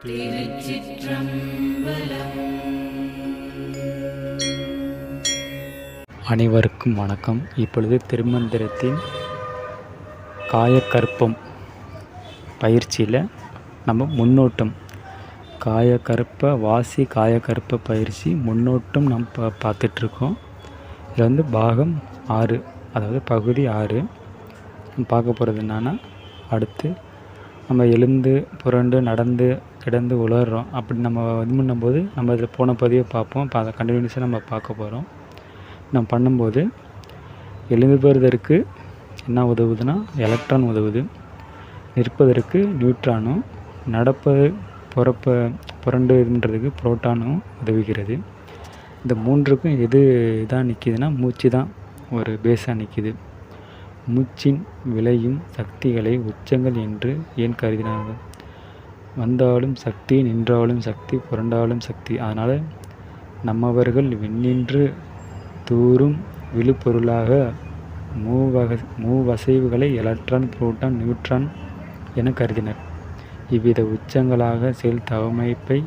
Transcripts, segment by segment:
திருச்சிற்றம்பலம். அனைவருக்கும் வணக்கம். இப்பொழுது திருமந்திரத்தின் காயக்கற்பம் பயிற்சியில் நம்ம முன்னோட்டம் காயக்கற்ப வாசி காயக்கற்ப பயிற்சி முன்னோட்டம் நம்ம பார்த்துட்ருக்கோம். இதில் பாகம் 6, அதாவது பகுதி 6 பார்க்க போகிறது என்னன்னா, அடுத்து நம்ம எழுந்து புரண்டு நடந்து கிடந்து உலர்றோம். அப்படி நம்ம இது பண்ணும்போது நம்ம இதில் போன பதிவை பார்ப்போம். இப்போ அதை கண்டினியூஸாக நம்ம பார்க்க போகிறோம். நம்ம பண்ணும்போது எழுதுவதற்கு என்ன உதவுதுன்னா எலக்ட்ரான் உதவுது, நிற்பதற்கு நியூட்ரானும், நடப்பது புரண்டு இதுன்றதுக்கு புரோட்டானும் உதவுகிறது. இந்த மூன்றுக்கும் எது தான் நிற்கிதுன்னா மூச்சு தான் ஒரு பேஸாக நிற்கிது. மூச்சின் விளையும் சக்திகளை உச்சங்கள் என்று ஏன் கருதினார்கள்? வந்தாலும் சக்தி, நின்றாலும் சக்தி, புரண்டாலும் சக்தி. அதனால் நம்மவர்கள் விண்ணின்று தூரும் விழுப்பொருளாக மூவசைவுகளை எலக்ட்ரான், புரோட்டான், நியூட்ரான் என கருதினர். இவ்வித உச்சங்களாக செயல் தவமைப்பை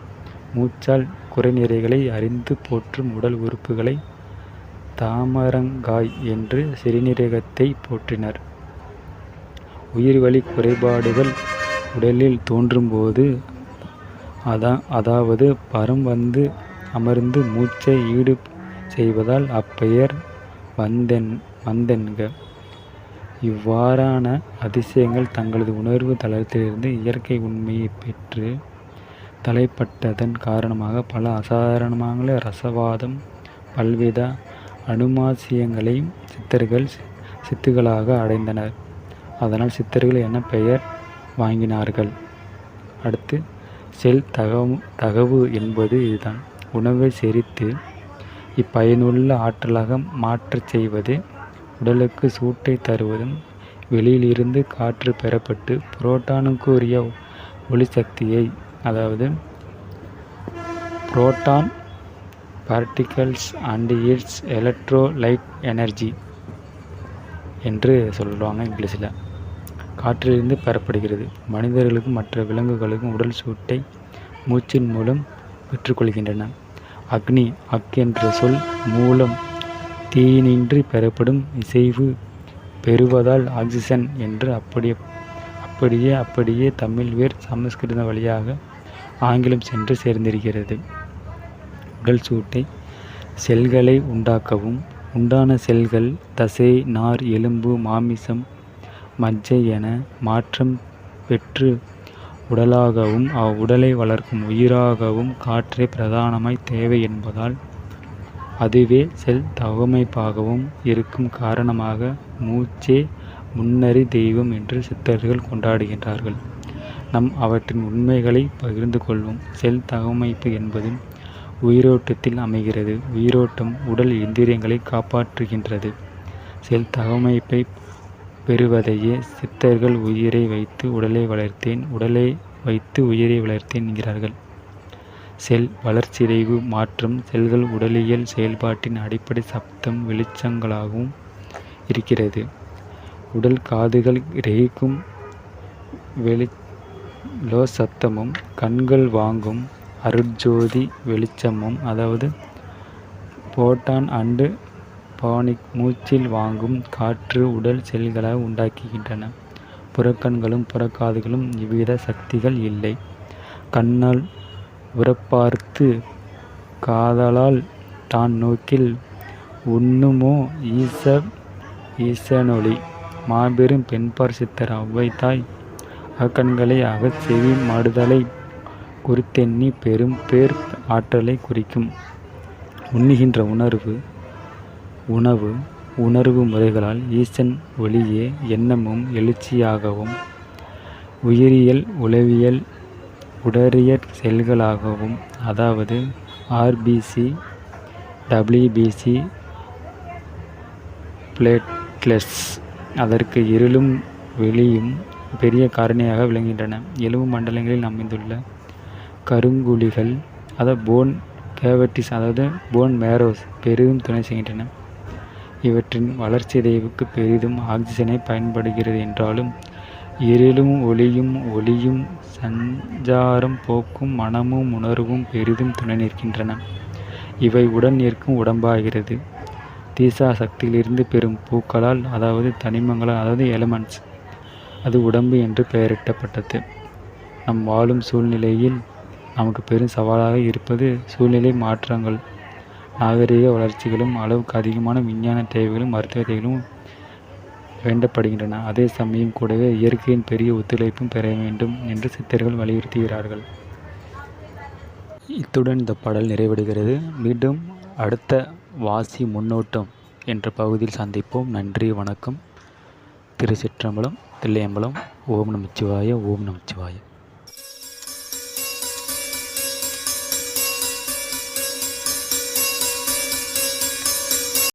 மூச்சால் குறைநிறைகளை அறிந்து போற்றும் உடல் உறுப்புகளை தாமரங்காய் என்று சிறுநீரகத்தை போற்றினர். உயிர்வழி குறைபாடுகள் உடலில் தோன்றும்போது அதாவது பரம் வந்து அமர்ந்து மூச்சை ஈடு செய்வதால் அப்பெயர் வந்தென்க. இவ்வாறான அதிசயங்கள் தங்களது உணர்வு தளத்திலிருந்து இயற்கை உண்மையை பெற்று தலைப்பட்டதன் காரணமாக பல அசாதாரணமான ரசவாதம் பல்வித அனுமாசியங்களையும் சித்தர்கள் சித்துகளாக அடைந்தனர். அதனால் சித்தர்கள் என பெயர் வாங்கினார்கள். அடுத்து செல் தகவு என்பது இதுதான். உணவை செரித்து இப்பயனுள்ள ஆற்றலாக மாற்றச் செய்வது, உடலுக்கு சூட்டை தருவதும், வெளியிலிருந்து காற்று பெறப்பட்டு புரோட்டானுக்கு உரிய ஒளி சக்தியை, அதாவது proton particles and it's electrolyte energy என்று சொல்லுவாங்க இங்கிலீஷில், காற்றிலிருந்து பெறப்படுகிறது. மனிதர்களுக்கும் மற்ற விலங்குகளுக்கும் உடல் சூட்டை மூச்சின் மூலம் பெற்றுக்கொள்கின்றன. அக்னி என்ற சொல் மூலம் தீயினின்றி பெறப்படும் இசைவு பெறுவதால் ஆக்சிஜன் என்று அப்படியே தமிழ் வேர் சமஸ்கிருத வழியாக ஆங்கிலம் சென்று சேர்ந்திருக்கிறது. உடல் சூட்டை செல்களை உண்டாக்கவும், உண்டான செல்கள் தசை, நார், எலும்பு, மாமிசம், மஜ்ஜை என மாற்றம் பெற்று உடலாகவும் அவ்வுடலை வளர்க்கும் உயிராகவும் காற்றே பிரதானமாய் தேவை என்பதால் அதுவே செல் தகவமைப்பாகவும் இருக்கும் காரணமாக மூச்சே முன்னறி தெய்வம் என்று சித்தர்கள் கொண்டாடுகின்றார்கள். நாம் அவற்றின் உண்மைகளை பகிர்ந்து கொள்வோம். செல் தகவமைப்பு என்பது உயிரோட்டத்தில் அமைகிறது. உயிரோட்டம் உடல் இந்திரியங்களை காப்பாற்றுகின்றது. செல் தகவமைப்பை பெறுவதையே சித்தர்கள் உயிரை வைத்து உடலை வளர்த்தேன், உடலை வைத்து உயிரை வளர்த்தேன் என்கிறார்கள். செல் வளர்ச்சிதைவு மாற்றம் செல்கள் உடலியல் செயல்பாட்டின் அடிப்படை சப்தம் வெளிச்சங்களாகவும் இருக்கிறது. உடல் காதுகள் கிரகிக்கும் வெளிலோ சத்தமும், கண்கள் வாங்கும் அருட்ஜோதி வெளிச்சமும், அதாவது புரோட்டான் அண்டு பானிக் மூச்சில் வாங்கும் காற்று உடல் செல்களாக உண்டாக்குகின்றன. புறக்கண்களும் புறக்காதுகளும் இவ்வித சக்திகள் இல்லை. கண்ணால் உறப்பார்த்து காதலால் தான் நோக்கில் உண்ணுமோ ஈசனொளி. மாபெரும் பெண்பார் சித்தர் அவ்வைத்தாய் அகக்கண்களை அகச்செவி மாடுதலை குறித்தெண்ணி பெரும் பேர் ஆற்றலை குறிக்கும். உண்ணுகின்ற உணர்வு முறைகளால் ஈசன் ஒளியே எண்ணமும் எழுச்சியாகவும், உயிரியல் உளவியல் உடறியற் செல்களாகவும், அதாவது ஆர்பிசி, டபிள்யூபிசி, பிளேட்லெட்ஸ் அதற்கு இருளும் வெளியும் பெரிய காரணியாக விளங்குகின்றன. எலும்பு மண்டலங்களில் அமைந்துள்ள கருங்குழிகள், அதாவது போன் கேவிட்டிஸ், அதாவது போன் மேரோஸ் பெரிதும் துணை செய்கின்றன. இவற்றின் வளர்ச்சிதைவுக்கு பெரிதும் ஆக்சிஜனை பயன்படுகிறது என்றாலும் இருளும் ஒளியும் ஒளியும் சஞ்சாரம் போக்கும் மனமும் உணர்வும் பெரிதும் துணை நிற்கின்றன. இவை உடன் நிற்கும் உடம்பாகிறது. தீசா சக்தியிலிருந்து பெறும் பூக்களால், அதாவது தனிமங்களால், அதாவது எலமெண்ட்ஸ், அது உடம்பு என்று பெயரிட்டப்பட்டது. நம் வாழும் சூழ்நிலையில் நமக்கு பெரும் சவாலாக இருப்பது சூழ்நிலை மாற்றங்கள். நாகரிக வளர்ச்சிகளும் அளவுக்கு அதிகமான விஞ்ஞான தேவைகளும் மருத்துவ தேவைகளும் வேண்டப்படுகின்றன. அதே சமயம் கூடவே இயற்கையின் பெரிய ஒத்துழைப்பும் பெற வேண்டும் என்று சித்தர்கள் வலியுறுத்துகிறார்கள். இத்துடன் இந்த பாடல் நிறைவடைகிறது. மீண்டும் அடுத்த வாசி முன்னோட்டம் என்ற பகுதியில் சந்திப்போம். நன்றி, வணக்கம். திருச்சிற்றம்பலம், தில்லையம்பலம். ஓம் நமச்சிவாய, ஓம் நமச்சிவாய.